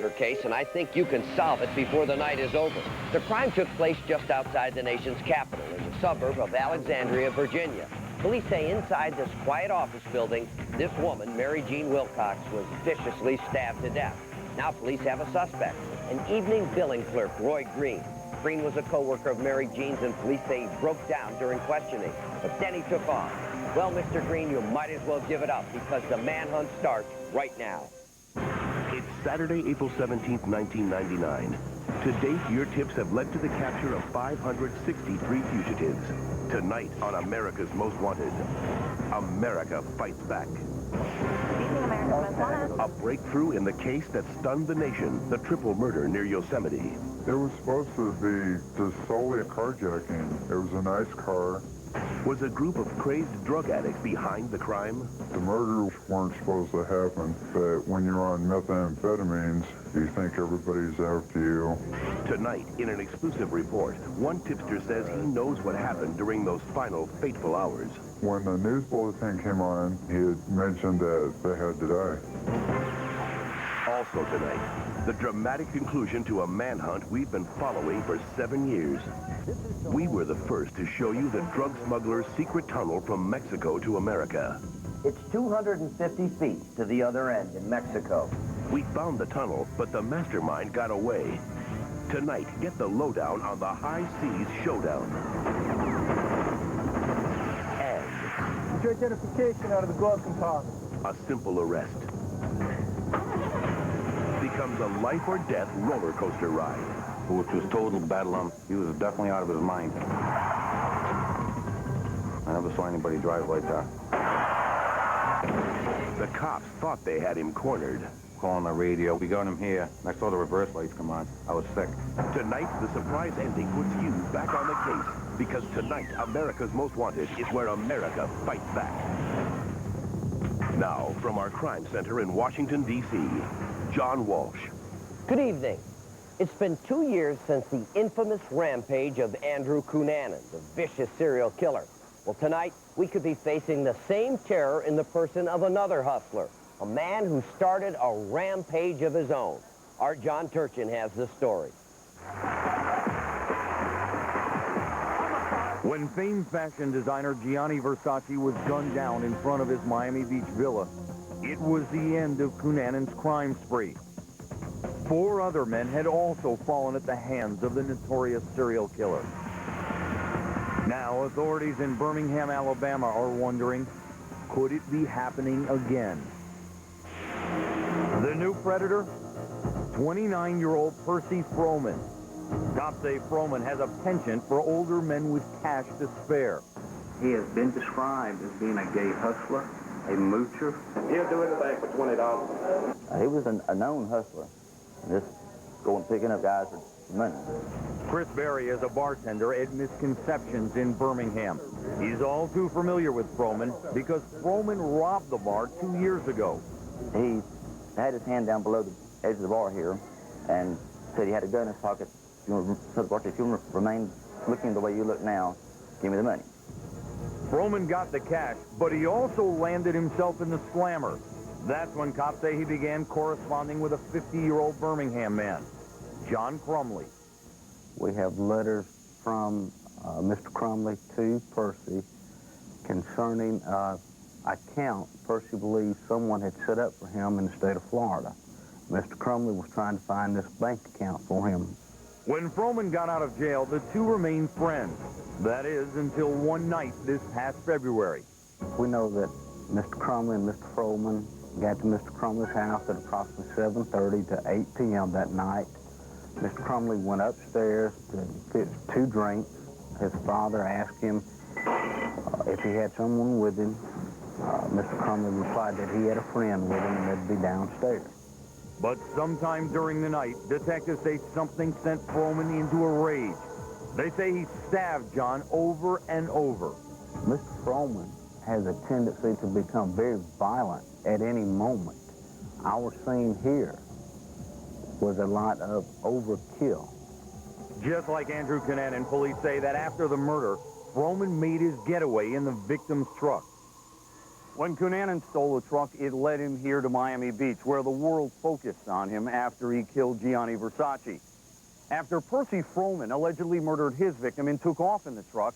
murder case, and I think you can solve it before the night is over. The crime took place just outside the nation's capital, in the suburb of Alexandria, Virginia. Police say inside this quiet office building, this woman, Mary Jean Wilcox, was viciously stabbed to death. Now police have a suspect, an evening billing clerk, Roy Green. Green was a co-worker of Mary Jean's, and police say he broke down during questioning, but then he took off. Well, Mr. Green, you might as well give it up, because the manhunt starts right now. It's Saturday, April 17th, 1999. To date, your tips have led to the capture of 563 fugitives. Tonight on America's Most Wanted, America Fights Back. A breakthrough in the case that stunned the nation, the triple murder near Yosemite. It was supposed to be just solely a carjacking. It was a nice car. Was a group of crazed drug addicts behind the crime? The murders weren't supposed to happen, but when you're on methamphetamines, you think everybody's after you. Tonight, in an exclusive report, one tipster says he knows what happened during those final fateful hours. When the news bulletin came on, he had mentioned that they had to die. Also tonight, the dramatic conclusion to a manhunt we've been following for 7 years. We were the first to show you the drug smuggler's secret tunnel from Mexico to America. It's 250 feet to the other end in Mexico. We found the tunnel, but the mastermind got away. Tonight, get the lowdown on the high seas showdown. And your identification out of the glove compartment. A simple arrest becomes a life or death roller coaster ride. Which was total bedlam. He was definitely out of his mind. I never saw anybody drive like that. The cops thought they had him cornered. Calling the radio. We got him here. I saw the reverse lights come on. I was sick. Tonight, the surprise ending puts you back on the case. Because tonight, America's Most Wanted is where America fights back. Now, from our crime center in Washington, D.C., John Walsh. Good evening. It's been 2 years since the infamous rampage of Andrew Cunanan, the vicious serial killer. Well, tonight, we could be facing the same terror in the person of another hustler, a man who started a rampage of his own. Our John Turchin has the story. When famed fashion designer Gianni Versace was gunned down in front of his Miami Beach villa, it was the end of Cunanan's crime spree. 4 other men had also fallen at the hands of the notorious serial killer. Now, authorities in Birmingham, Alabama are wondering, could it be happening again? The new predator? 29-year-old Percy Froman. Cops say Froman has a penchant for older men with cash to spare. He has been described as being a gay hustler, a moocher. He'll do anything for $20. He was a known hustler. Just going picking up guys for money. Chris Berry is a bartender at Misconceptions in Birmingham. He's all too familiar with Froman because Froman robbed the bar 2 years ago. He had his hand down below the edge of the bar here and said he had a gun in his pocket. If you remain looking the way you look now, give me the money. Froman got the cash, but he also landed himself in the slammer. That's when cops say he began corresponding with a 50-year-old Birmingham man, John Crumley. We have letters from Mr. Crumley to Percy concerning an account Percy believes someone had set up for him in the state of Florida. Mr. Crumley was trying to find this bank account for him. When Froman got out of jail, the two remained friends. That is, until one night this past February. We know that Mr. Crumley and Mr. Froman got to Mr. Crumley's house at approximately 7:30 to 8 p.m. that night. Mr. Crumley went upstairs to get 2 drinks. His father asked him if he had someone with him. Mr. Crumley replied that he had a friend with him and they'd be downstairs. But sometime during the night, detectives say something sent Froman into a rage. They say he stabbed John over and over. Mr. Froman has a tendency to become very violent at any moment. Our scene here was a lot of overkill. Just like Andrew Cunanan, police say that after the murder, Froman made his getaway in the victim's truck. When Cunanan stole the truck, it led him here to Miami Beach, where the world focused on him after he killed Gianni Versace. After Percy Froman allegedly murdered his victim and took off in the truck,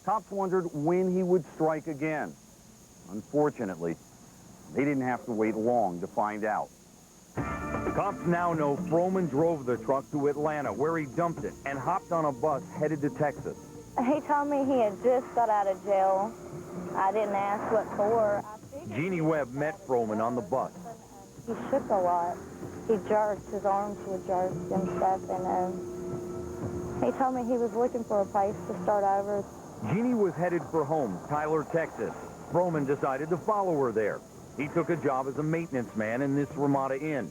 cops wondered when he would strike again. Unfortunately, they didn't have to wait long to find out. Cops now know Froman drove the truck to Atlanta, where he dumped it and hopped on a bus headed to Texas. He told me he had just got out of jail. I didn't ask what for. Jeannie Webb met Froman on the bus. He shook a lot. He jerked. His arms would jerk and stuff. And he told me he was looking for a place to start over. Jeannie was headed for home, Tyler, Texas. Froman decided to follow her there. He took a job as a maintenance man in this Ramada Inn.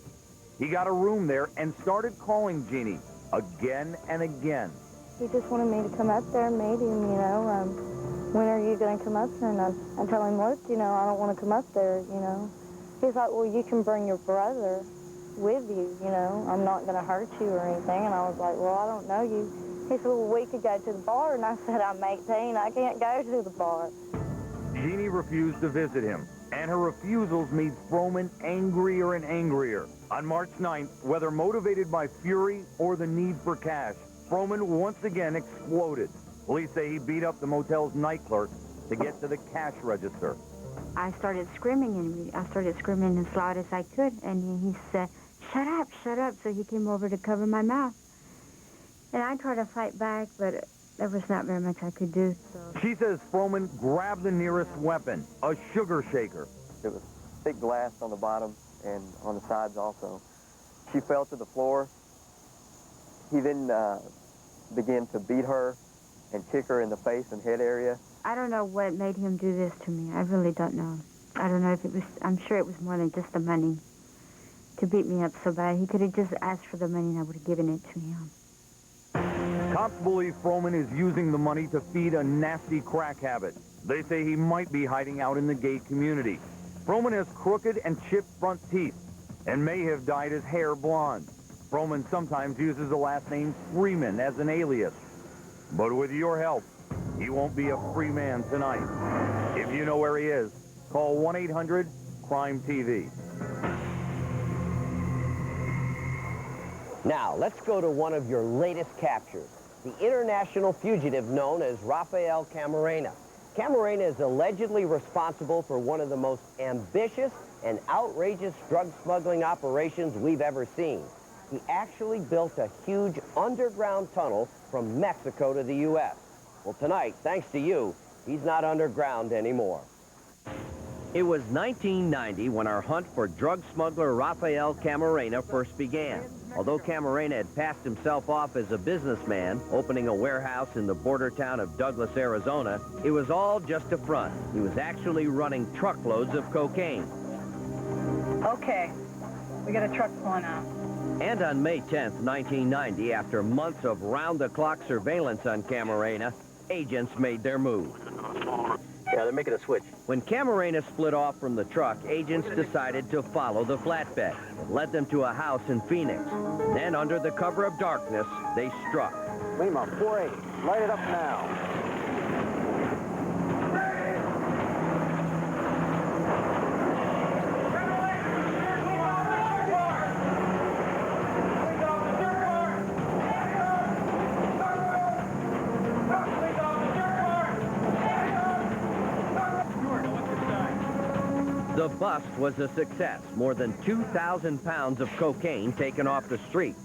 He got a room there and started calling Jeannie again and again. He just wanted me to come up there and meet him, you know. When are you going to come up there? And I tell him, look, you know, I don't want to come up there, you know. He's like, well, you can bring your brother with you, you know. I'm not going to hurt you or anything. And I was like, well, I don't know you. He said, well, we could go to the bar. And I said, I'm 18. I can't go to the bar. Jeannie refused to visit him, and her refusals made Froman angrier and angrier. On March 9th, whether motivated by fury or the need for cash, Froman once again exploded. Police say he beat up the motel's night clerk to get to the cash register. I started screaming, and I started screaming as loud as I could, and he said, shut up, shut up. So he came over to cover my mouth. And I tried to fight back, but there was not very much I could do. So. She says Froman grabbed the nearest weapon, a sugar shaker. There was thick glass on the bottom and on the sides also. She fell to the floor. He then began to beat her and kick her in the face and head area. I don't know what made him do this to me. I really don't know. I don't know if it was, I'm sure it was more than just the money to beat me up so bad. He could have just asked for the money and I would have given it to him. Cops believe Froman is using the money to feed a nasty crack habit. They say he might be hiding out in the gay community. Froman has crooked and chipped front teeth and may have dyed his hair blonde. Froman sometimes uses the last name Freeman as an alias. But with your help, he won't be a free man tonight. If you know where he is, call 1-800-CRIME-TV. Now, let's go to one of your latest captures, the international fugitive known as Rafael Camarena. Camarena is allegedly responsible for one of the most ambitious and outrageous drug smuggling operations we've ever seen. He actually built a huge underground tunnel from Mexico to the U.S. Well, tonight, thanks to you, he's not underground anymore. It was 1990 when our hunt for drug smuggler Rafael Camarena first began. Although Camarena had passed himself off as a businessman, opening a warehouse in the border town of Douglas, Arizona, it was all just a front. He was actually running truckloads of cocaine. Okay, we got a truck pulling out. And on May 10th, 1990, after months of round-the-clock surveillance on Camarena, agents made their move. Yeah, they're making a switch. When Camarena split off from the truck, agents decided to follow the flatbed. It led them to a house in Phoenix. Then, under the cover of darkness, they struck. Lima, 480. Light it up now. The bust was a success. More than 2,000 pounds of cocaine taken off the streets.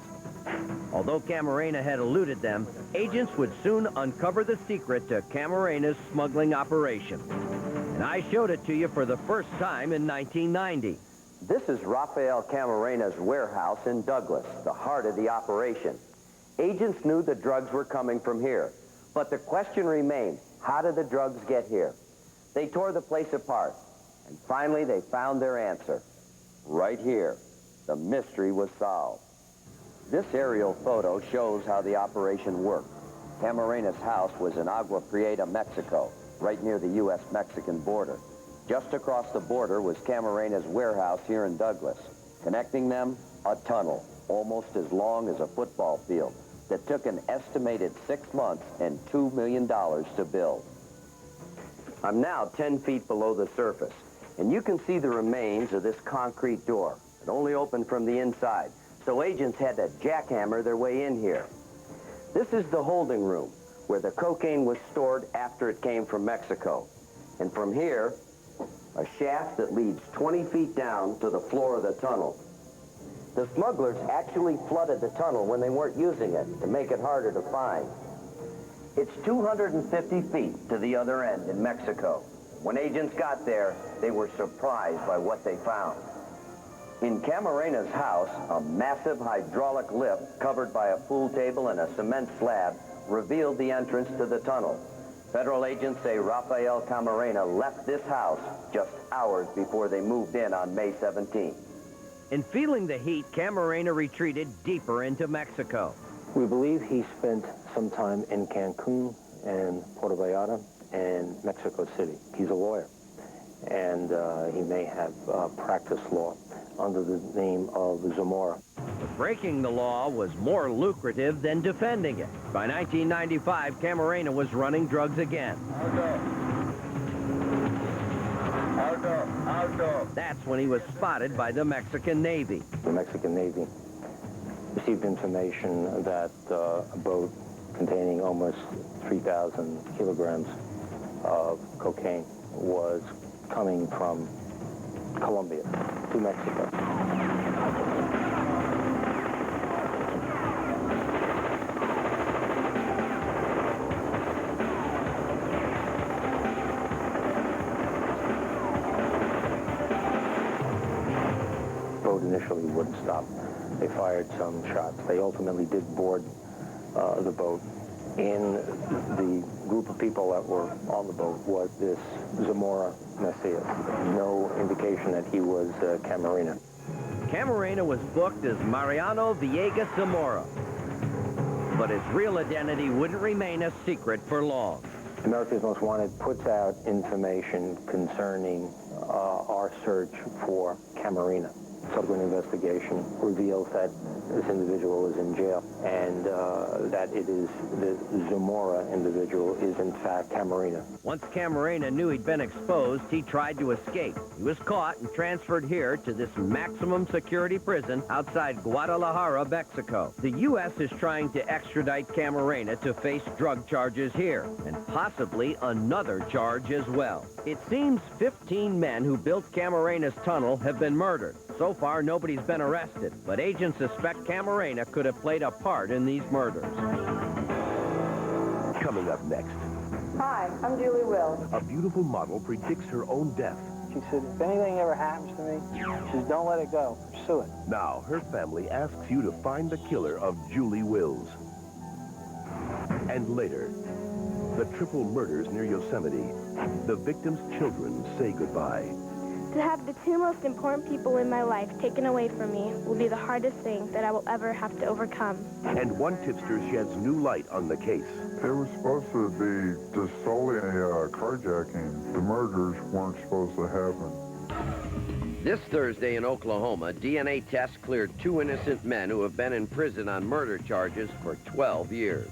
Although Camarena had eluded them, agents would soon uncover the secret to Camarena's smuggling operation. And I showed it to you for the first time in 1990. This is Rafael Camarena's warehouse in Douglas, the heart of the operation. Agents knew the drugs were coming from here. But the question remained, how did the drugs get here? They tore the place apart. And finally, they found their answer. Right here, the mystery was solved. This aerial photo shows how the operation worked. Camarena's house was in Agua Prieta, Mexico, right near the U.S.-Mexican border. Just across the border was Camarena's warehouse here in Douglas. Connecting them, a tunnel, almost as long as a football field, that took an estimated 6 months and $2 million to build. I'm now 10 feet below the surface. And you can see the remains of this concrete door. It only opened from the inside, so agents had to jackhammer their way in here. This is the holding room, where the cocaine was stored after it came from Mexico. And from here, a shaft that leads 20 feet down to the floor of the tunnel. The smugglers actually flooded the tunnel when they weren't using it to make it harder to find. It's 250 feet to the other end in Mexico. When agents got there, they were surprised by what they found. In Camarena's house, a massive hydraulic lift covered by a pool table and a cement slab revealed the entrance to the tunnel. Federal agents say Rafael Camarena left this house just hours before they moved in on May 17th. In feeling the heat, Camarena retreated deeper into Mexico. We believe he spent some time in Cancun and Puerto Vallarta and Mexico City. He's a lawyer, and he may have practiced law under the name of Zamora. But breaking the law was more lucrative than defending it. By 1995, Camarena was running drugs again. That's when he was spotted by the Mexican Navy. The Mexican Navy received information that a boat containing almost 3,000 kilograms of cocaine was coming from Colombia to Mexico. The boat initially wouldn't stop. They fired some shots. They ultimately did board the boat. In the group of people that were on the boat was this Zamora Messias. No indication that he was Camarena. Camarena was booked as Mariano Villegas Zamora. But his real identity wouldn't remain a secret for long. America's Most Wanted puts out information concerning our search for Camarena. Subsequent investigation reveals that this individual is in jail and that it is the Zamora individual is in fact Camarena. Once Camarena knew he'd been exposed, he tried to escape. He was caught and transferred here to this maximum security prison outside Guadalajara, Mexico. The U.S. is trying to extradite Camarena to face drug charges here and possibly another charge as well. It seems 15 men who built Camarena's tunnel have been murdered. So far, nobody's been arrested, but agents suspect Camarena could have played a part in these murders. Coming up next, Hi, I'm Julie Will. a beautiful model predicts her own death. She said, if anything ever happens to me, she says, don't let it go. Pursue it. Now, her family asks you to find the killer of Julie Wills. And later, the triple murders near Yosemite. The victims' children say goodbye. To have the two most important people in my life taken away from me will be the hardest thing that I will ever have to overcome. And one tipster sheds new light on the case. It was supposed to be just solely a carjacking. The murders weren't supposed to happen. This Thursday in Oklahoma, DNA tests cleared 2 innocent men who have been in prison on murder charges for 12 years.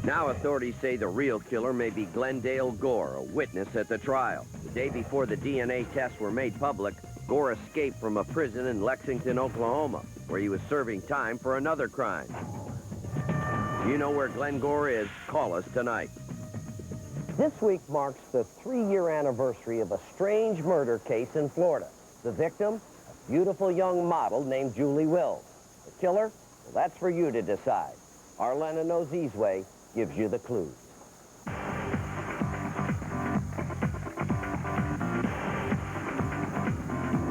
Now authorities say the real killer may be Glendale Gore, a witness at the trial. The day before the DNA tests were made public, Gore escaped from a prison in Lexington, Oklahoma, where he was serving time for another crime. If you know where Glenn Gore is, call us tonight. This week marks the 3-year anniversary of a strange murder case in Florida. The victim, a beautiful young model named Julie Wills. The killer? Well, that's for you to decide. Arlena Nozizwe gives you the clues.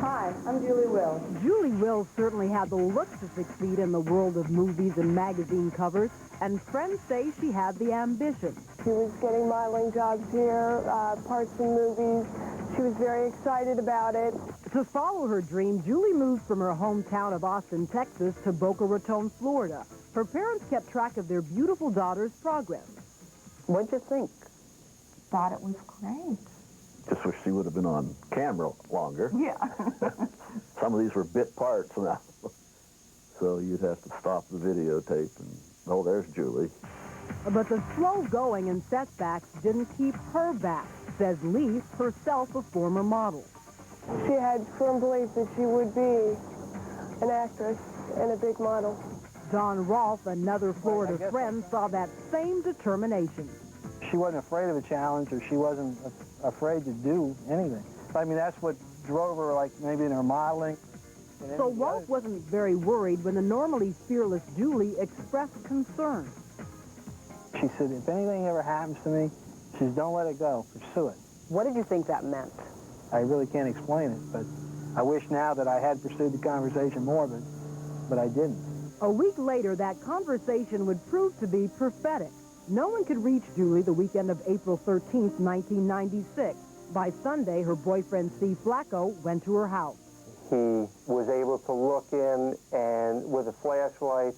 Hi, I'm Julie Will. Julie Wills certainly had the look to succeed in the world of movies and magazine covers, and friends say she had the ambition. She was getting modeling jobs here, parts in movies. She was very excited about it. To follow her dream, Julie moved from her hometown of Austin, Texas to Boca Raton, Florida. Her parents kept track of their beautiful daughter's progress. What'd you think? Thought it was great. Just wish she would have been on camera longer. Yeah. Some of these were bit parts now. So you'd have to stop the videotape and, oh, there's Julie. But the slow going and setbacks didn't keep her back, says Lee, herself a former model. She had firm belief that she would be an actress and a big model. Don Rolfe, another Florida friend, saw that same determination. She wasn't afraid of a challenge, or she wasn't afraid to do anything. I mean, that's what drove her, like maybe in her modeling. So Rolfe wasn't very worried when the normally fearless Julie expressed concern. She said, if anything ever happens to me, she says, don't let it go, pursue it. What did you think that meant? I really can't explain it, but I wish now that I had pursued the conversation more, but I didn't. A week later, that conversation would prove to be prophetic. No one could reach Julie the weekend of April 13th, 1996. By Sunday, her boyfriend, Steve Flacco, went to her house. He was able to look in and, with a flashlight,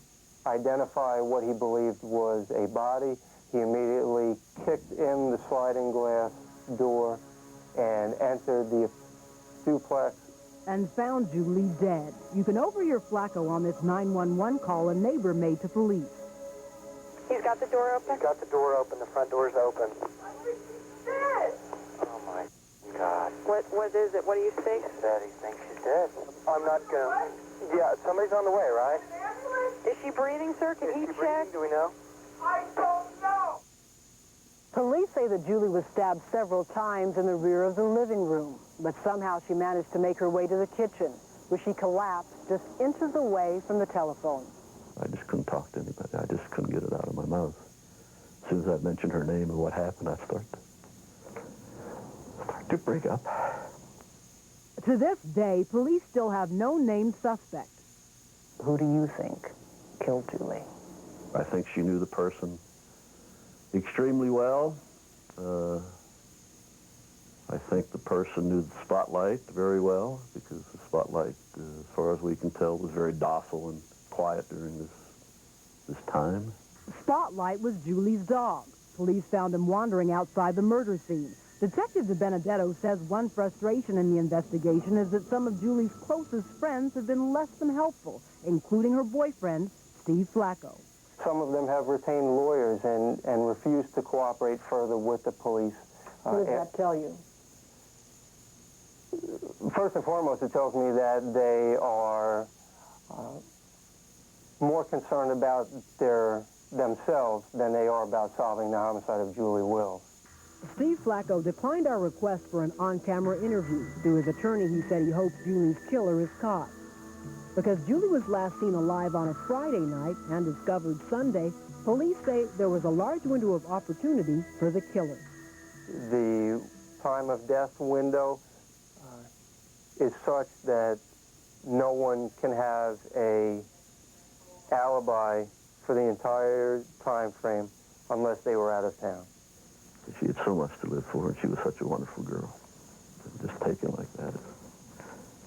identify what he believed was a body. He immediately kicked in the sliding glass door and entered the duplex. And found Julie dead. You can overhear Flacco on this 911 call a neighbor made to police. He's got the door open? He's got the door open. The front door's open. Oh, my God. What is it? What do you think? He said he thinks she's dead. I'm not gonna... Yeah, somebody's on the way, right? Is she breathing, sir? Can he check? Do we know? I don't know. Police say that Julie was stabbed several times in the rear of the living room, but somehow she managed to make her way to the kitchen, where she collapsed just inches away from the telephone. I just couldn't talk to anybody. I just couldn't get it out of my mouth. As soon as I mentioned her name and what happened, I start to break up. To this day, police still have no named suspect. Who do you think killed Julie? I think she knew the person extremely well. I think the person knew the spotlight very well, because the spotlight, as far as we can tell, was very docile and quiet during this time. Spotlight was Julie's dog. Police found him wandering outside the murder scene. Detective DiBenedetto says one frustration in the investigation is that some of Julie's closest friends have been less than helpful, including her boyfriend, Steve Flacco. Some of them have retained lawyers and refused to cooperate further with the police. What does that tell you? First and foremost, it tells me that they are more concerned about themselves than they are about solving the homicide of Julie Wills. Steve Flacco declined our request for an on-camera interview. Through his attorney, he said he hopes Julie's killer is caught. Because Julie was last seen alive on a Friday night and discovered Sunday, police say there was a large window of opportunity for the killer. The time of death window is such that no one can have a alibi for the entire time frame unless they were out of town. She had so much to live for, and she was such a wonderful girl. Just taken like that is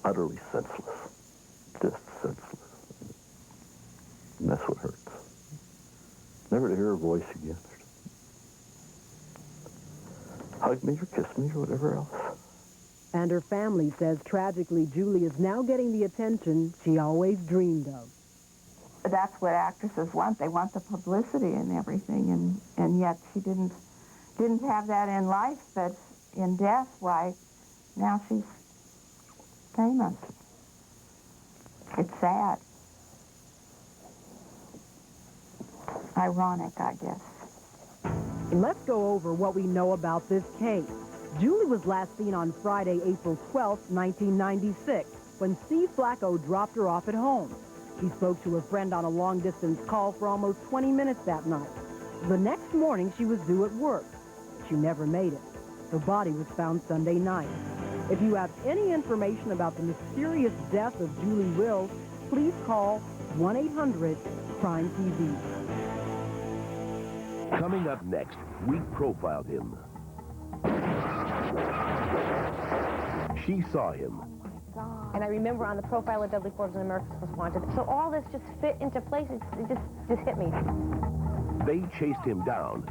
utterly senseless. Just senseless. And that's what hurts. Never to hear her voice again. Hug me or kiss me or whatever else. And her family says tragically Julie is now getting the attention she always dreamed of. That's what actresses want. They want the publicity and everything, and yet she didn't have that in life, but in death, why, now she's famous. It's sad. Ironic, I guess. And let's go over what we know about this case. Julie was last seen on Friday, April 12th, 1996, when Steve Flacco dropped her off at home. She spoke to a friend on a long-distance call for almost 20 minutes that night. The next morning, she was due at work. She never made it. Her body was found Sunday night. If you have any information about the mysterious death of Julie Wills, please call 1-800-CRIME-TV. Coming up next, we profiled him. She saw him. And I remember on the profile of Dudley Forbes in America's Most Wanted. So all this just fit into place. It just hit me. They chased him down.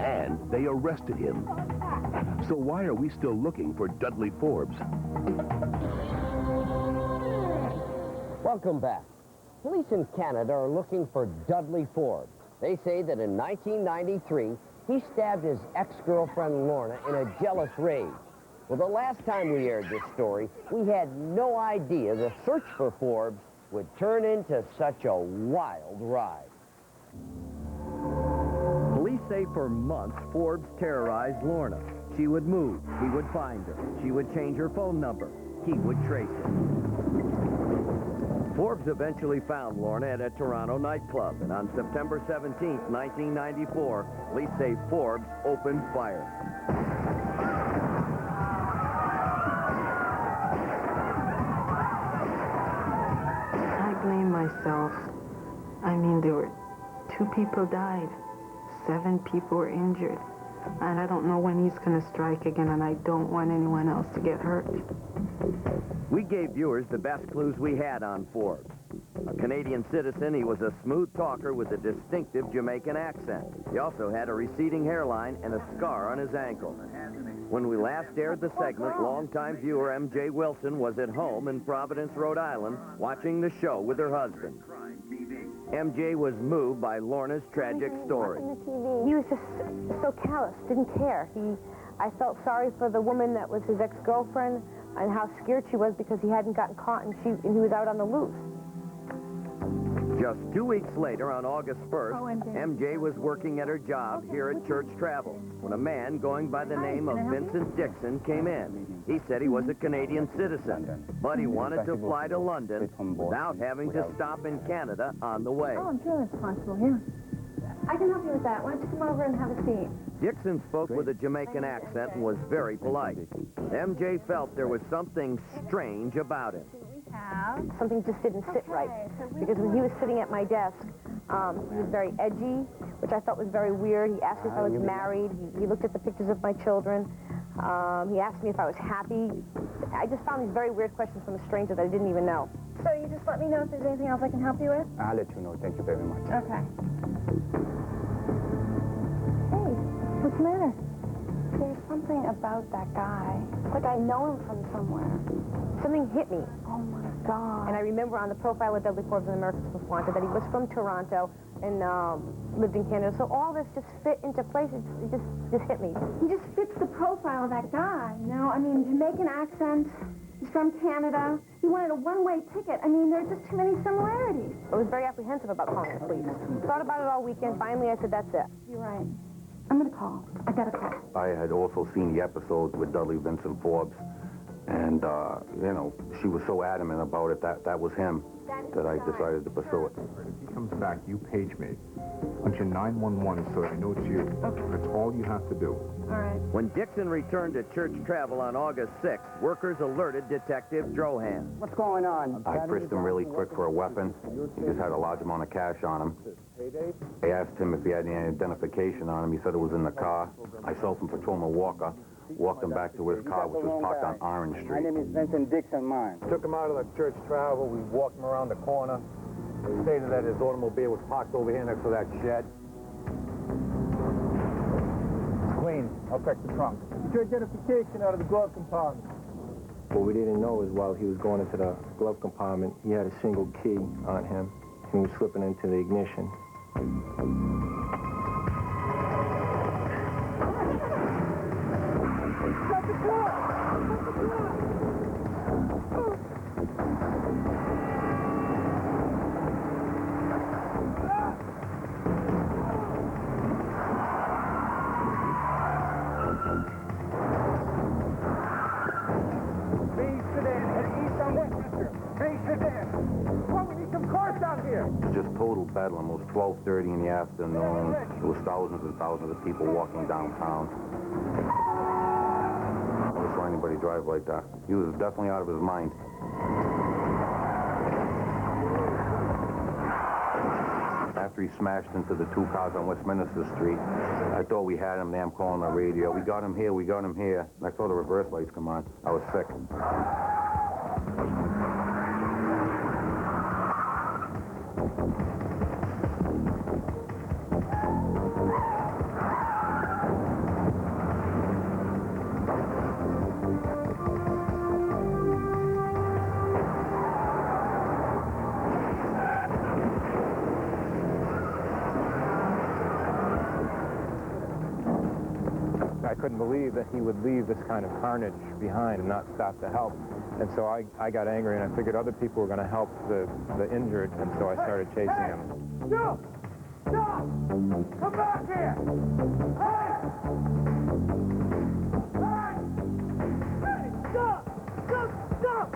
And they arrested him. So why are we still looking for Dudley Forbes? Welcome back. Police in Canada are looking for Dudley Forbes. They say that in 1993, he stabbed his ex-girlfriend Lorna in a jealous rage. Well, the last time we aired this story, we had no idea the search for Forbes would turn into such a wild ride. Police say for months, Forbes terrorized Lorna. She would move, he would find her. She would change her phone number, he would trace it. Forbes eventually found Lorna at a Toronto nightclub, and on September 17, 1994, police say Forbes opened fire. I blame myself. I mean, there were 2 people died, 7 people were injured, and I don't know when he's going to strike again, and I don't want anyone else to get hurt. We gave viewers the best clues we had on Forbes. A Canadian citizen, he was a smooth talker with a distinctive Jamaican accent. He also had a receding hairline and a scar on his ankle. When we last aired the segment, longtime viewer M.J. Wilson was at home in Providence, Rhode Island, watching the show with her husband. MJ was moved by Lorna's tragic story. He was just so callous, didn't care. I felt sorry for the woman that was his ex-girlfriend and how scared she was because he hadn't gotten caught and he was out on the loose. Just 2 weeks later, on August 1st, MJ was working at her job here at Church Travel when a man going by the name of Vincent Dixon came in. He said he was a Canadian citizen, but he wanted to fly to London without having to stop in Canada on the way. Oh, I'm sure that's possible, yeah. I can help you with that. Why don't you come over and have a seat? Dixon spoke with a Jamaican accent and was very polite. MJ felt there was something strange about him. Something just didn't sit right. Because when he was sitting at my desk, he was very edgy, which I thought was very weird. He asked me if I was married. He looked at the pictures of my children. He asked me if I was happy. I just found these very weird questions from a stranger that I didn't even know. So you just let me know if there's anything else I can help you with? I'll let you know. Thank you very much. Okay. Hey, what's the matter? There's something about that guy. Like I know him from somewhere. Something hit me. Oh my God. And I remember on the profile of Deadly Forbes in America's Most Wanted that he was from Toronto and lived in Canada. So all this just fit into place. It just hit me. He just fits the profile of that guy, you know? I mean, Jamaican accent, he's from Canada. He wanted a one-way ticket. I mean, there's just too many similarities. I was very apprehensive about calling the police. Thought about it all weekend. Finally, I said, that's it. You're right. I'm going to call. I got to call. I had also seen the episodes with Dudley Vincent Forbes, and, you know, she was so adamant about it that was him that I decided to pursue it. If he comes back, you page me. Punch in 911 so I know it's you. Okay. That's all you have to do. All right. When Dixon returned to Church Travel on August 6th, workers alerted Detective Drohan. What's going on? I frisked him really quick for a weapon. He just had a large amount of cash on him. I asked him if he had any identification on him. He said it was in the car. I saw some patrolman Walker. Walked him back to his car, which was parked on Orange Street. My name is Vincent Dixon, mine. Took him out of the Church Travel. We walked him around the corner. He stated that his automobile was parked over here next to that shed. It's clean. I'll check the trunk. Get your identification out of the glove compartment. What we didn't know is while he was going into the glove compartment, he had a single key on him, and he was slipping into the ignition. Just total bedlam. It was 12:30 in the afternoon. There was thousands and thousands of people walking downtown. I never saw anybody drive like that. He was definitely out of his mind. After he smashed into the 2 cars on Westminster Street, I thought we had him there. I'm calling the radio. We got him here, we got him here. And I saw the reverse lights come on. I was sick. couldn't believe that he would leave this kind of carnage behind and not stop to help. And so I got angry, and I figured other people were going to help the injured, and so I started chasing him. Stop! Stop! Come back here! Hey! Hey! Hey! Stop! Stop! Stop!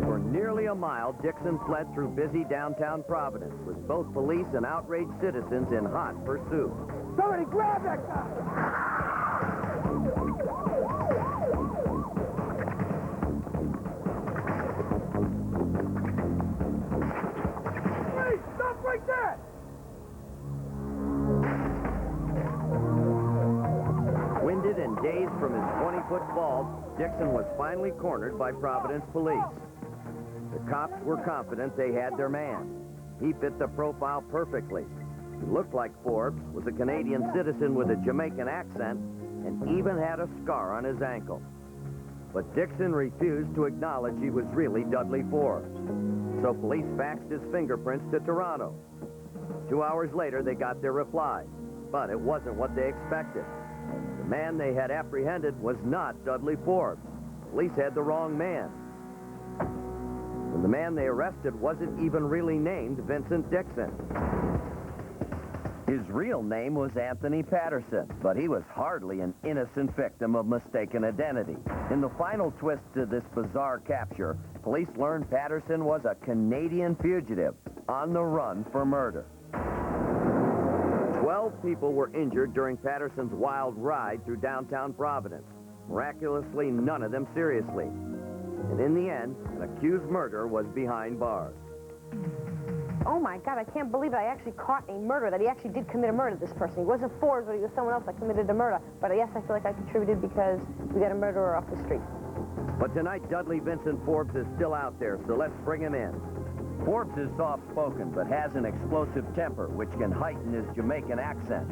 For nearly a mile, Dixon fled through busy downtown Providence, with both police and outraged citizens in hot pursuit. Somebody grab that guy! Hey, stop right there! Winded and dazed from his 20-foot fall, Dixon was finally cornered by Providence police. The cops were confident they had their man. He fit the profile perfectly. He looked like Forbes, was a Canadian citizen with a Jamaican accent, and even had a scar on his ankle. But Dixon refused to acknowledge he was really Dudley Forbes. So police faxed his fingerprints to Toronto. 2 hours later, they got their reply. But it wasn't what they expected. The man they had apprehended was not Dudley Forbes. Police had the wrong man. And the man they arrested wasn't even really named Vincent Dixon. His real name was Anthony Patterson, but he was hardly an innocent victim of mistaken identity. In the final twist to this bizarre capture, police learned Patterson was a Canadian fugitive on the run for murder. 12 people were injured during Patterson's wild ride through downtown Providence. Miraculously, none of them seriously. And in the end, an accused murderer was behind bars. Oh my God, I can't believe that I actually caught a murderer, that he actually did commit a murder, this person. He wasn't Forbes, but he was someone else that committed a murder. But yes, I feel like I contributed because we got a murderer off the street. But tonight, Dudley Vincent Forbes is still out there, so let's bring him in. Forbes is soft-spoken, but has an explosive temper, which can heighten his Jamaican accent.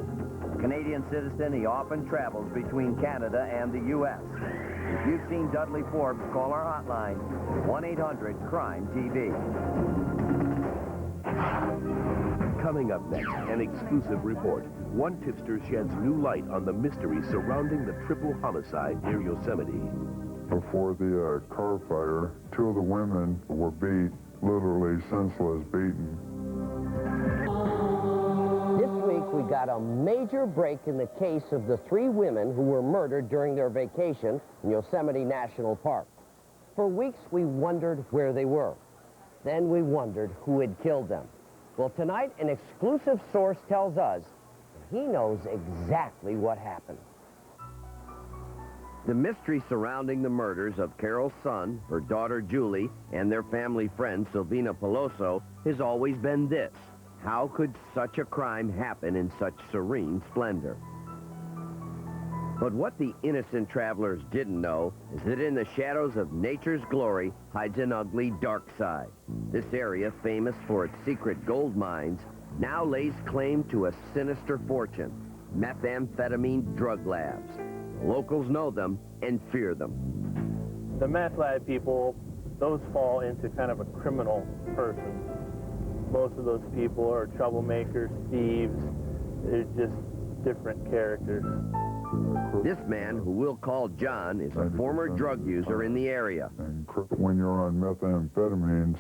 A Canadian citizen, he often travels between Canada and the U.S. If you've seen Dudley Forbes, call our hotline, 1-800-CRIME-TV. Coming up next, an exclusive report. One tipster sheds new light on the mystery surrounding the triple homicide near Yosemite. Before the car fire, 2 of the women were beat, literally senseless, beaten. This week, we got a major break in the case of the 3 women who were murdered during their vacation in Yosemite National Park. For weeks, we wondered where they were. Then we wondered who had killed them. Well, tonight, an exclusive source tells us he knows exactly what happened. The mystery surrounding the murders of Carol's son, her daughter Julie, and their family friend Silvina Peloso has always been this: how could such a crime happen in such serene splendor? But what the innocent travelers didn't know is that in the shadows of nature's glory hides an ugly dark side. This area, famous for its secret gold mines, now lays claim to a sinister fortune: methamphetamine drug labs. Locals know them and fear them. The meth lab people, those fall into kind of a criminal person. Most of those people are troublemakers, thieves. They're just different characters. This man, who we'll call John, is a former drug user in the area. When you're on methamphetamines,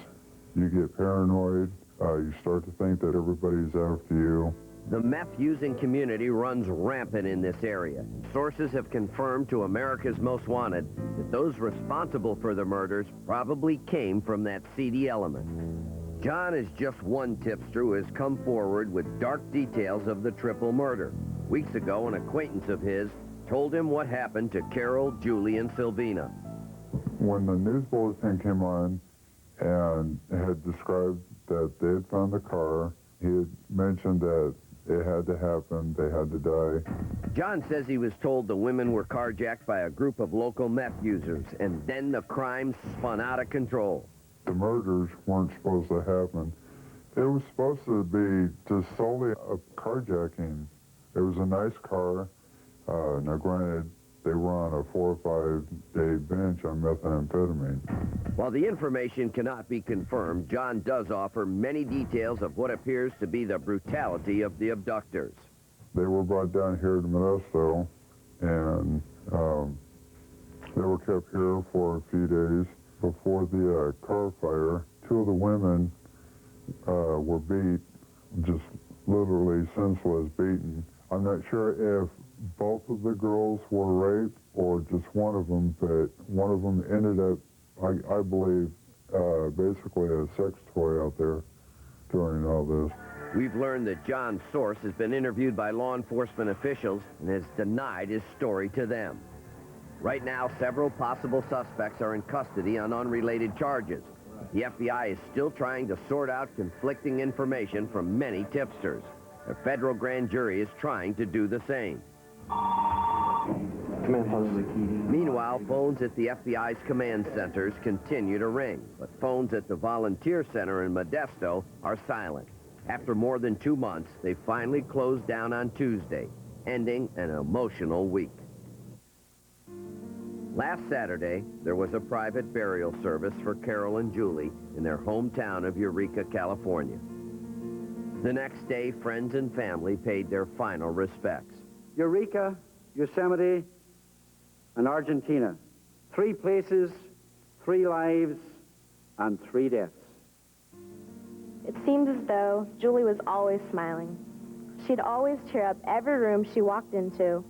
you get paranoid. You start to think that everybody's after you. The meth-using community runs rampant in this area. Sources have confirmed to America's Most Wanted that those responsible for the murders probably came from that seedy element. John is just one tipster who has come forward with dark details of the triple murder. Weeks ago, an acquaintance of his told him what happened to Carol, Julie, and Silvina. When the news bulletin came on and had described that they had found the car, he had mentioned that it had to happen, they had to die. John says he was told the women were carjacked by a group of local meth users, and then the crime spun out of control. The murders weren't supposed to happen. It was supposed to be just solely a carjacking. It was a nice car. Now, granted, they were on a 4 or 5 day binge on methamphetamine. While the information cannot be confirmed, John does offer many details of what appears to be the brutality of the abductors. They were brought down here to Modesto, and they were kept here for a few days. Before the car fire, 2 of the women were beat, just literally senseless beaten. I'm not sure if both of the girls were raped or just one of them, but one of them ended up, I believe, basically a sex toy out there during all this. We've learned that John's source has been interviewed by law enforcement officials and has denied his story to them. Right now, several possible suspects are in custody on unrelated charges. The FBI is still trying to sort out conflicting information from many tipsters. A federal grand jury is trying to do the same. Meanwhile, phones at the FBI's command centers continue to ring, but phones at the volunteer center in Modesto are silent. After more than 2 months, they finally closed down on Tuesday, ending an emotional week. Last Saturday, there was a private burial service for Carol and Julie in their hometown of Eureka, California. The next day, friends and family paid their final respects. Eureka, Yosemite, and Argentina. 3 places, 3 lives, and 3 deaths. It seemed as though Julie was always smiling. She'd always cheer up every room she walked into,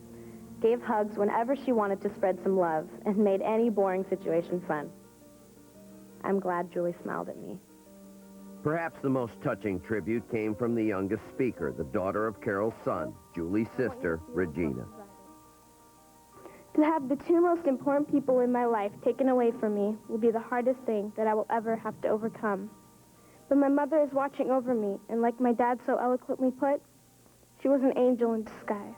gave hugs whenever she wanted to spread some love, and made any boring situation fun. I'm glad Julie smiled at me. Perhaps the most touching tribute came from the youngest speaker, the daughter of Carol's son, Julie's sister, Regina. To have the 2 most important people in my life taken away from me will be the hardest thing that I will ever have to overcome. But my mother is watching over me, and like my dad so eloquently put, she was an angel in disguise.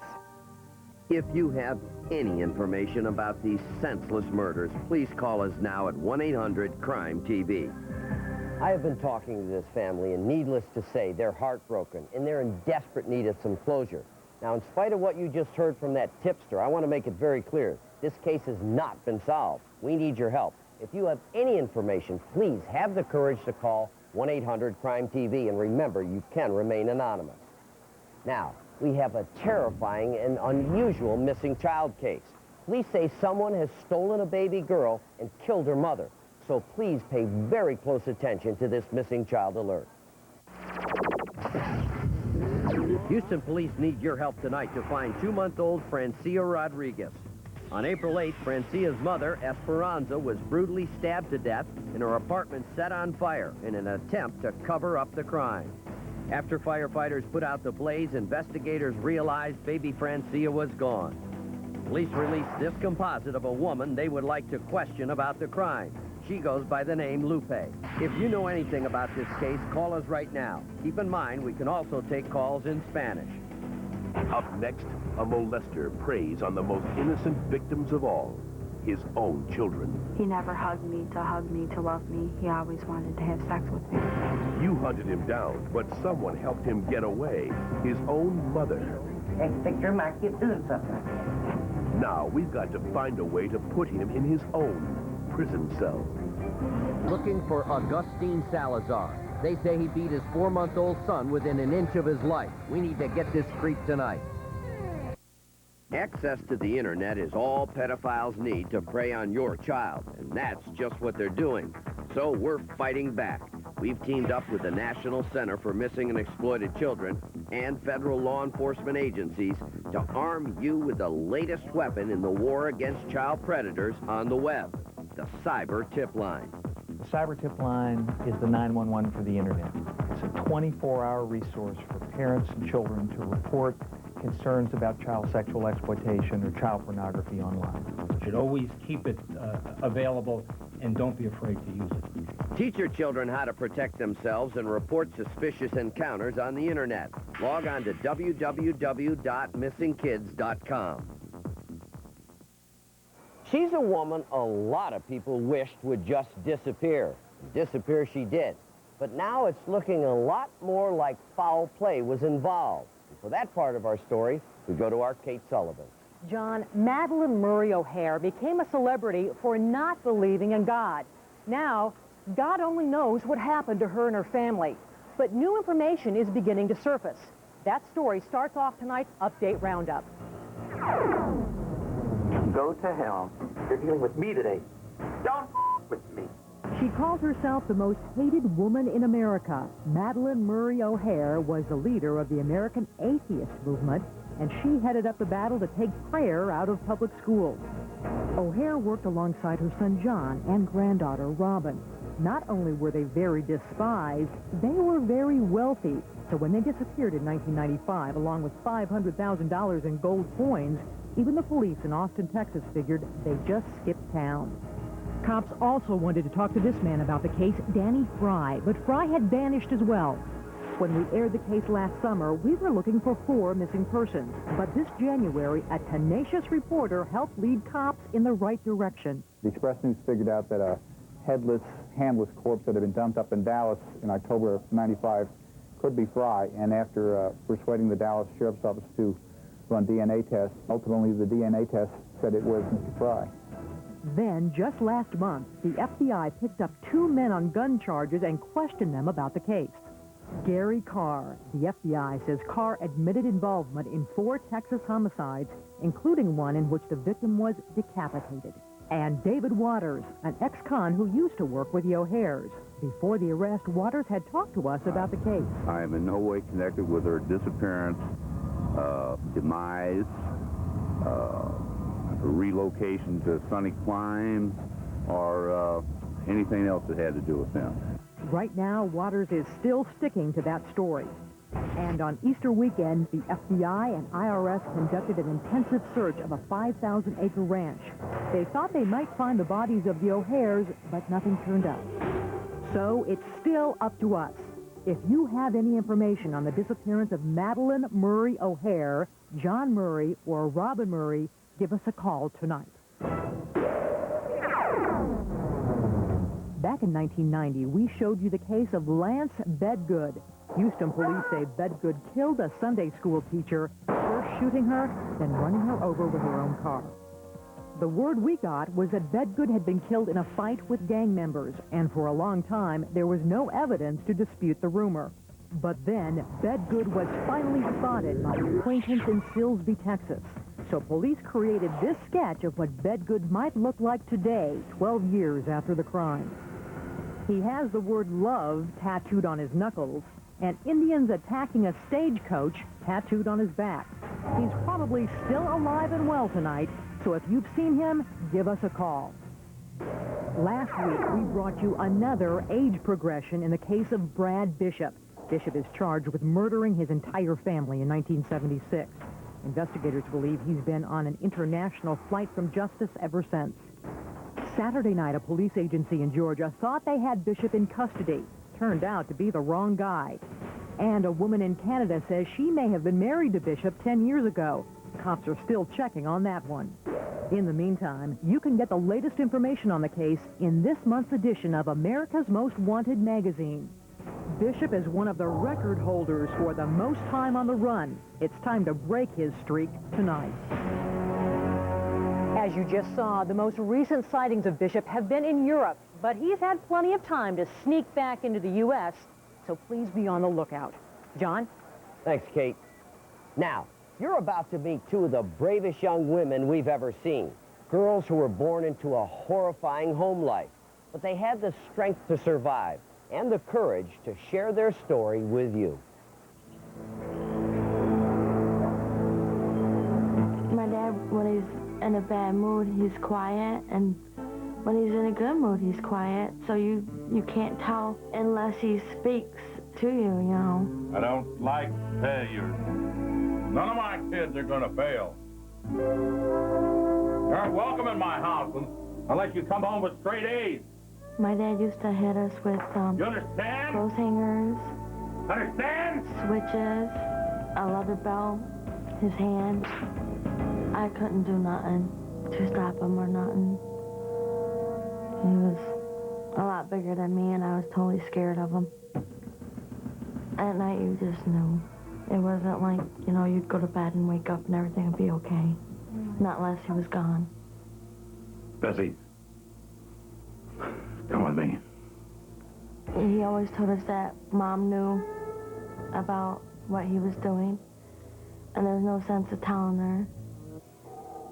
If you have any information about these senseless murders, please call us now at 1-800-CRIME-TV. I have been talking to this family, and needless to say, they're heartbroken, and they're in desperate need of some closure. Now, in spite of what you just heard from that tipster, I want to make it very clear, this case has not been solved. We need your help. If you have any information, please have the courage to call 1-800-CRIME-TV, and remember, you can remain anonymous. Now, we have a terrifying and unusual missing child case. Police say someone has stolen a baby girl and killed her mother. So please pay very close attention to this missing child alert. Houston police need your help tonight to find 2-month-old Francia Rodriguez. On April 8th, Francia's mother, Esperanza, was brutally stabbed to death and her apartment set on fire in an attempt to cover up the crime. After firefighters put out the blaze, investigators realized baby Francia was gone. Police released this composite of a woman they would like to question about the crime. She goes by the name Lupe. If you know anything about this case, call us right now. Keep in mind, we can also take calls in Spanish. Up next, a molester preys on the most innocent victims of all, his own children. He never hugged me, to love me. He always wanted to have sex with me. You hunted him down, but someone helped him get away, his own mother. Inspector Mark, you're doing something. Now we've got to find a way to put him in his own prison cell. Looking for Augustine Salazar. They say he beat his 4-month-old son within an inch of his life. We need to get this creep tonight. Access to the internet is all pedophiles need to prey on your child, and that's just what they're doing. So we're fighting back. We've teamed up with the National Center for Missing and Exploited Children and federal law enforcement agencies to arm you with the latest weapon in the war against child predators on the web, the Cyber Tip Line. The Cyber Tip Line is the 911 for the internet. It's a 24-hour resource for parents and children to report concerns about child sexual exploitation or child pornography online. You should always keep it available and don't be afraid to use it. Teach your children how to protect themselves and report suspicious encounters on the internet. Log on to www.missingkids.com. She's a woman a lot of people wished would just disappear. Disappear she did. But now it's looking a lot more like foul play was involved. And for that part of our story, we go to our Kate Sullivan. John, Madeline Murray O'Hare became a celebrity for not believing in God. Now, God only knows what happened to her and her family. But new information is beginning to surface. That story starts off tonight's Update Roundup. Go to hell. You're dealing with me today. Don't with me. She called herself the most hated woman in America. Madeline Murray O'Hare was the leader of the American Atheist movement, and she headed up the battle to take prayer out of public schools. O'Hare worked alongside her son John and granddaughter Robin. Not only were they very despised, they were very wealthy. So when they disappeared in 1995, along with $500,000 in gold coins, even the police in Austin, Texas figured they just skipped town. Cops also wanted to talk to this man about the case, Danny Fry, but Fry had vanished as well. When we aired the case last summer, we were looking for 4 missing persons. But this January, a tenacious reporter helped lead cops in the right direction. The Express News figured out that a headless, handless corpse that had been dumped up in Dallas in October of '95 could be Fry, and after persuading the Dallas Sheriff's Office to run DNA tests, ultimately the DNA test said it was Mr. Fry. Then, just last month, the FBI picked up 2 men on gun charges and questioned them about the case. Gary Carr. The FBI says Carr admitted involvement in 4 Texas homicides, including one in which the victim was decapitated. And David Waters, an ex-con who used to work with the O'Hares. Before the arrest, Waters had talked to us about the case. I am in no way connected with her disappearance, demise, relocation to Sunny Clime, or anything else that had to do with them. Right now, Waters is still sticking to that story. And on Easter weekend, the FBI and IRS conducted an intensive search of a 5,000-acre ranch. They thought they might find the bodies of the O'Hares, but nothing turned up. So it's still up to us. If you have any information on the disappearance of Madeline Murray O'Hare, John Murray, or Robin Murray, give us a call tonight. Back in 1990, we showed you the case of Lance Bedgood. Houston police say Bedgood killed a Sunday school teacher, first shooting her, then running her over with her own car. The word we got was that Bedgood had been killed in a fight with gang members, and for a long time, there was no evidence to dispute the rumor. But then, Bedgood was finally spotted by an acquaintance in Silsbee, Texas. So police created this sketch of what Bedgood might look like today, 12 years after the crime. He has the word love tattooed on his knuckles, and Indians attacking a stagecoach tattooed on his back. He's probably still alive and well tonight, so if you've seen him, give us a call. Last week, we brought you another age progression in the case of Brad Bishop. Bishop is charged with murdering his entire family in 1976. Investigators believe he's been on an international flight from justice ever since. Saturday night, a police agency in Georgia thought they had Bishop in custody. Turned out to be the wrong guy. And a woman in Canada says she may have been married to Bishop 10 years ago. Cops are still checking on that one. In the meantime, you can get the latest information on the case in this month's edition of America's Most Wanted magazine. Bishop is one of the record holders for the most time on the run. It's time to break his streak tonight. As you just saw, the most recent sightings of Bishop have been in Europe, but he's had plenty of time to sneak back into the U.S., so please be on the lookout. John? Thanks, Kate. Now, you're about to meet 2 of the bravest young women we've ever seen. Girls who were born into a horrifying home life, but they had the strength to survive and the courage to share their story with you. My dad, when he's in a bad mood, he's quiet, and when he's in a good mood, he's quiet, so you can't tell unless he speaks to you, you know. I don't like failures. None of my kids are gonna fail. You aren't welcome in my house unless you come home with straight A's. My dad used to hit us with you understand? clothes hangers, Understand? switches, a leather belt, his hand. I couldn't do nothing to stop him or nothing. He was a lot bigger than me, and I was totally scared of him. At night, you just knew. It wasn't like, you know, you'd go to bed and wake up and everything would be okay. not unless he was gone. Bessie, come with me. He always told us that Mom knew about what he was doing, and there was no sense of telling her.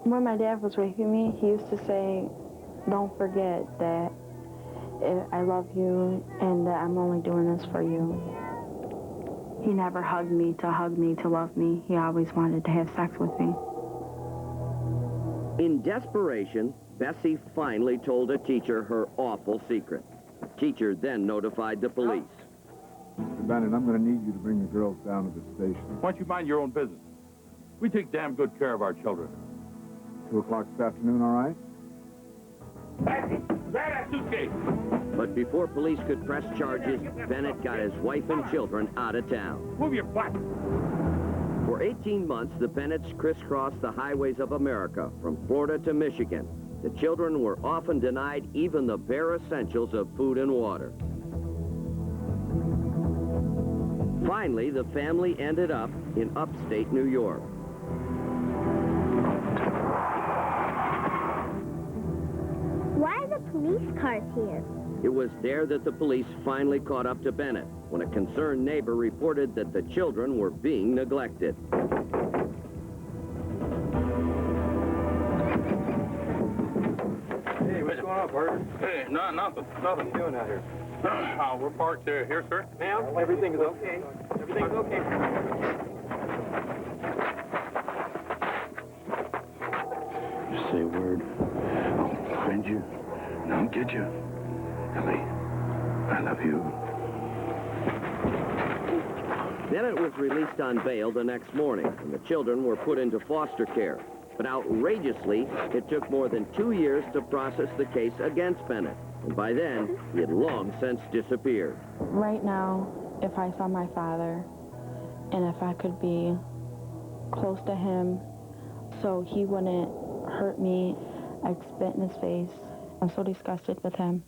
When my dad was raping me, he used to say, "Don't forget that I love you and that I'm only doing this for you." He never hugged me, to love me. He always wanted to have sex with me. In desperation, Bessie finally told a teacher her awful secret. The teacher then notified the police. Mr. Bennett, I'm going to need you to bring the girls down to the station. Why don't you mind your own business? We take damn good care of our children. 2 o'clock this afternoon, all right? Bessie, grab that suitcase. But before police could press charges, Bennett got his wife and children out of town. Move your butt. For 18 months, the Bennetts crisscrossed the highways of America, from Florida to Michigan. The children were often denied even the bare essentials of food and water. Finally, the family ended up in upstate New York. Why are the police cars here? It was there that the police finally caught up to Bennett, when a concerned neighbor reported that the children were being neglected. Hey, what's going on, partner? Hey, nothing. What are you doing out here? We're parked here, sir. Ma'am, everything's okay. Everything's okay. Just say a word. I'll find you, and I'll get you. Ellie, I love you. Bennett was released on bail the next morning, and the children were put into foster care. But outrageously, it took more than 2 years to process the case against Bennett. And by then, he had long since disappeared. Right now, if I saw my father, and if I could be close to him so he wouldn't hurt me, I'd spit in his face. I'm so disgusted with him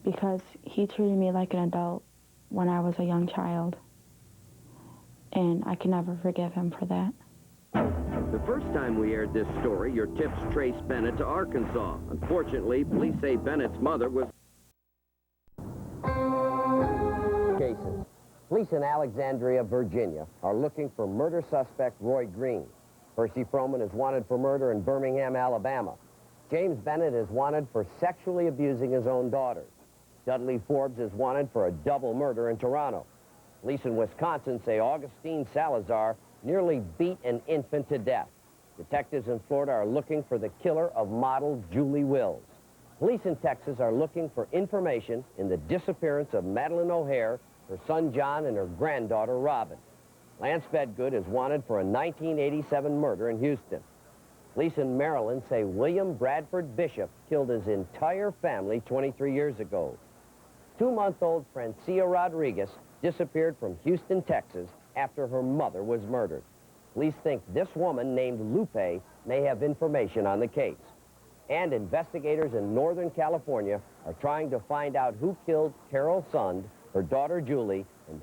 because he treated me like an adult when I was a young child. And I can never forgive him for that. The first time we aired this story, your tips traced Bennett to Arkansas. Unfortunately, police say Bennett's mother was... Cases. Police in Alexandria, Virginia, are looking for murder suspect Roy Green. Percy Froman is wanted for murder in Birmingham, Alabama. James Bennett is wanted for sexually abusing his own daughters. Dudley Forbes is wanted for a double murder in Toronto. Police in Wisconsin say Augustine Salazar nearly beat an infant to death. Detectives in Florida are looking for the killer of model Julie Wills. Police in Texas are looking for information in the disappearance of Madeline O'Hare, her son John, and her granddaughter Robin. Lance Bedgood is wanted for a 1987 murder in Houston. Police in Maryland say William Bradford Bishop killed his entire family 23 years ago. 2-month-old Francia Rodriguez disappeared from Houston, Texas, after her mother was murdered. Police think this woman, named Lupe, may have information on the case. And investigators in Northern California are trying to find out who killed Carol Sund, her daughter Julie, and